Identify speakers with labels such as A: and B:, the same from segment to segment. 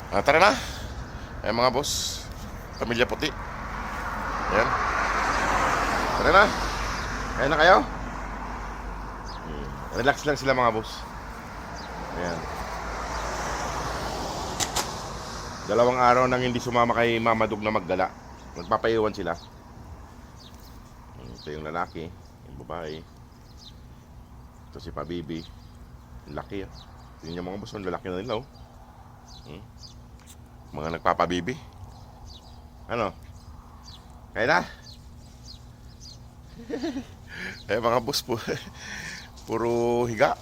A: Tara na. Ayan mga boss. Pamilya puti. Ayan. Tara na. Ayan na kayo. Relax lang sila mga boss. Ayan. 2 araw nang hindi sumama kay Mama Dug na maggala. Magpapaiwan sila. Ito yung lalaki, yung babae. Ito si Pabibi. Laki ah. Tingnan nyo mga boss, ang lalaki na nila oh. Mga nagpapabibi. Ano? Kaya na? Eh mga boss po. Puro higa.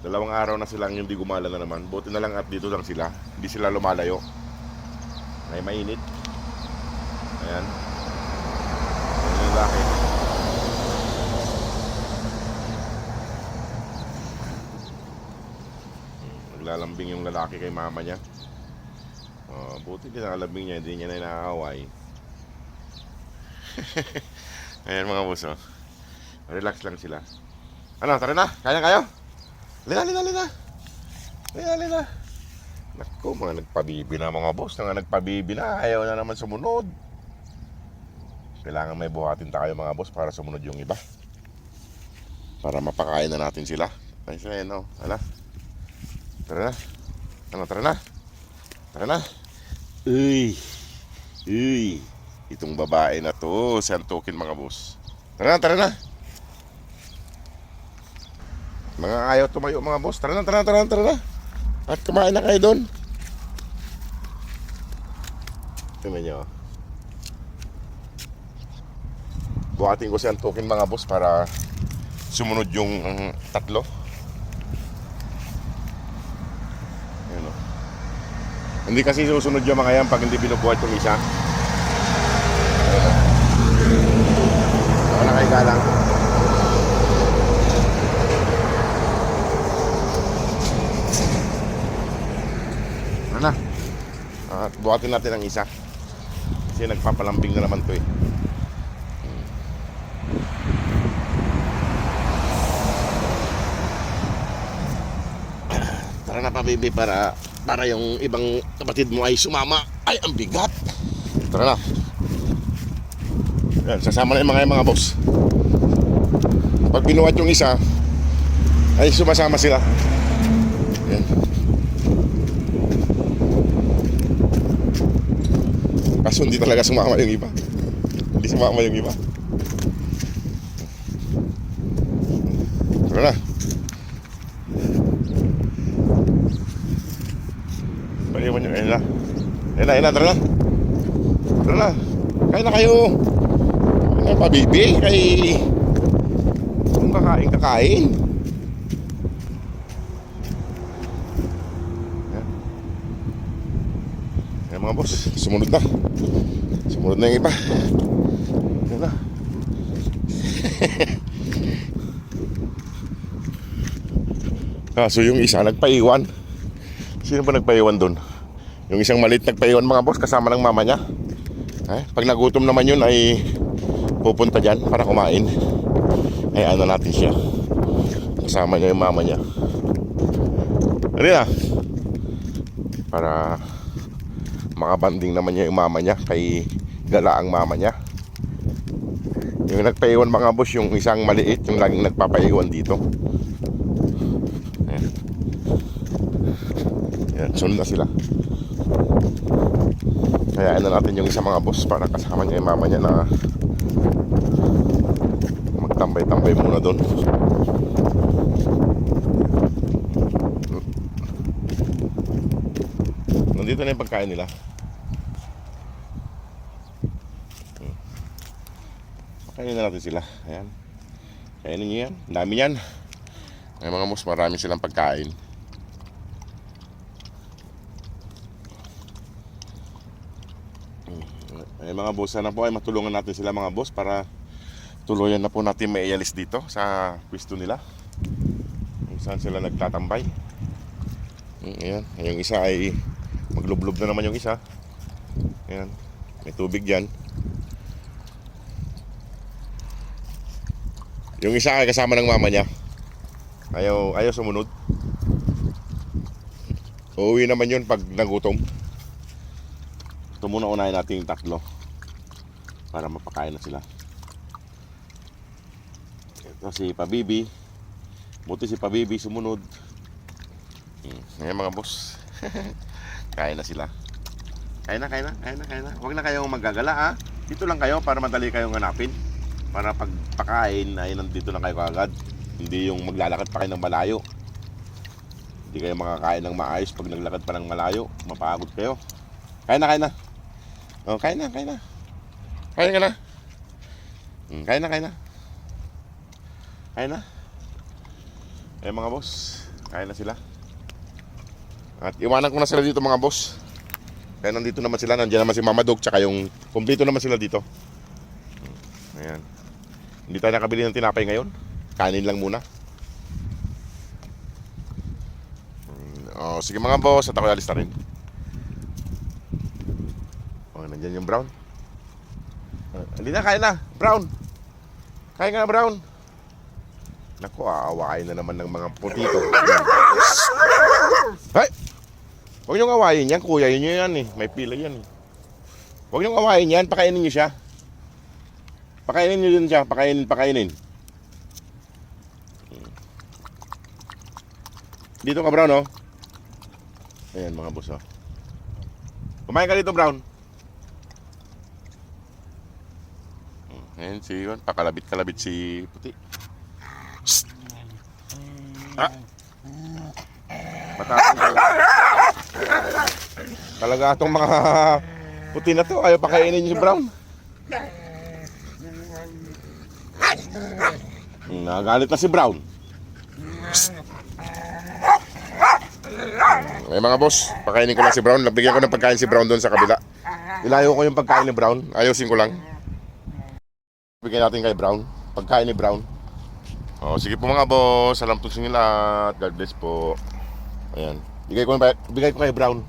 A: Dalawang araw na silang hindi gumala na naman. Buti na lang at dito lang sila. Hindi sila lumalayo. Ay mainit. Ayan. Ayan yung lalaki. Naglalambing yung lalaki kay mama niya. Buti din nakalambing niya. Hindi niya na inaaway. Ayan mga boss oh. Relax lang sila. Ano, tara na. Kaya kayo? Lina. Naku, mga nagpabibi na mga boss. Mga nagpabibi na. Ayaw na naman sumunod. Kailangan may buhatin tayo mga boss para sumunod yung iba. Para mapakain na natin sila. Ay, no. Hala. Tara na. Ano, tara na. Tara na. Uy. Itong babae na to. Si Antukin mga boss. Tara na. Mga ayaw tumayo mga boss. Tara na. At kumain na kayo doon. Tingnan nyo. Buhatin ko si Antukin mga boss para sumunod yung tatlo. Ayan o. Hindi kasi susunod yung mga yan pag hindi binubuhat yung isa. Wala kayo galang. Na. At buhatin natin ang isa. Kasi nagpapalambing na naman to eh. Tara na pa baby para yung ibang kapatid mo ay sumama. Ay ang bigat. Tara na. Yan, sasama na yung mga boss. Pag binuhat yung isa ay sumasama sila. Yan. Kaso hindi talaga sumama yung iba. Hindi sumama yung iba. Tara na. Paliwan yung Ella. Ella, tara na. Tara na. Kain na kayo. Kain na pabibi. Kung kakain. Yan mga boss. Sumunod na yung iba. Yan na. So yung isa nagpaiwan. Sino ba nagpaiwan doon? Yung isang maliit nagpaiwan mga boss kasama ng mama niya. Pag nagutom naman yun ay pupunta dyan para kumain. Ay ano natin siya. Kasama niya yung mama niya. Ano na? Para makabanding naman niya yung mama niya kay gala ang mama niya. Yung nagpaiwan mga boss, yung isang maliit, yung laging nagpapaiwan dito. Yan, sunod na sila. Kaya na natin yung isa mga boss para kasama niya yung mama niya na magtambay-tambay muna doon. Nandito na yung pagkain nila. Kainin na natin sila. Ayan. Kainin nyo yan. Dami yan. Ay mga boss, marami silang pagkain. Ay mga boss, sana po ay matulungan natin sila mga boss para tuluyan na po natin may ialis dito sa pwesto nila. Kung saan sila nagtatambay. Ayan. Yung isa ay maglublob na naman yung isa. Ayan. May tubig dyan. Yung isa ay kasama ng mama niya. Ayaw sumunod. Uuwi naman yun pag nagutom. Ito muna unahin natin yung tatlo para mapakain na sila. Ito si Pabibi. Buti si Pabibi sumunod. Ngayon mga boss. Kain na sila. Kain na. Huwag na kayong maggagala ha. Dito lang kayo para madali kayong hanapin. Para pag pakain ay nandito lang kayo kaagad. Hindi yung maglalakad pa kayo ng malayo. Hindi kayo makakain ng maayos pag naglakad pa ng malayo. Mapagod kayo. Kain na. Oh, kain na. Kain ka na. Kain na. Eh mga boss, kain na sila. At iwanan ko na sila dito mga boss. Kaya nandito naman sila, nandiyan naman si Mama Dog, tsaka yung kumpleto naman sila dito. Ayan. Hindi tayo nakabili ng tinapay ngayon. Kanin lang muna. Oh, sige mga boss, at ako alis na rin. Oh, nandiyan yung Brown. Hindi na, kain na, Brown. Kain ka na, Brown. Naku, aawain na naman ng mga putito. Hay! Huwag niyong awayin yan, kuya. Yun yan eh. May pila yan eh. Huwag niyong awayin yan. Pakainin niyo siya. Pakainin niyo din siya. Pakainin. Dito ka, Brown, oh. Ayan, mga boss, oh. Kumain ka dito, Brown. Ayan, si Iwan. Pakalabit-kalabit si Puti. Ah! Matapos talaga itong mga puti na to. Ayaw pakainin yung Brown. Nagalit na si Brown. Ay mga boss, pakainin ko lang si Brown. Bigyan ko ng pagkain si Brown doon sa kabila. Ilayo ko yung pagkain ni Brown. Ayusin ko lang. Bigyan natin kay Brown. Pagkain ni Brown. Oh, sige po mga boss. Salam po sa inyo lahat. God bless po. Ayan. Bigay ko kay Brown.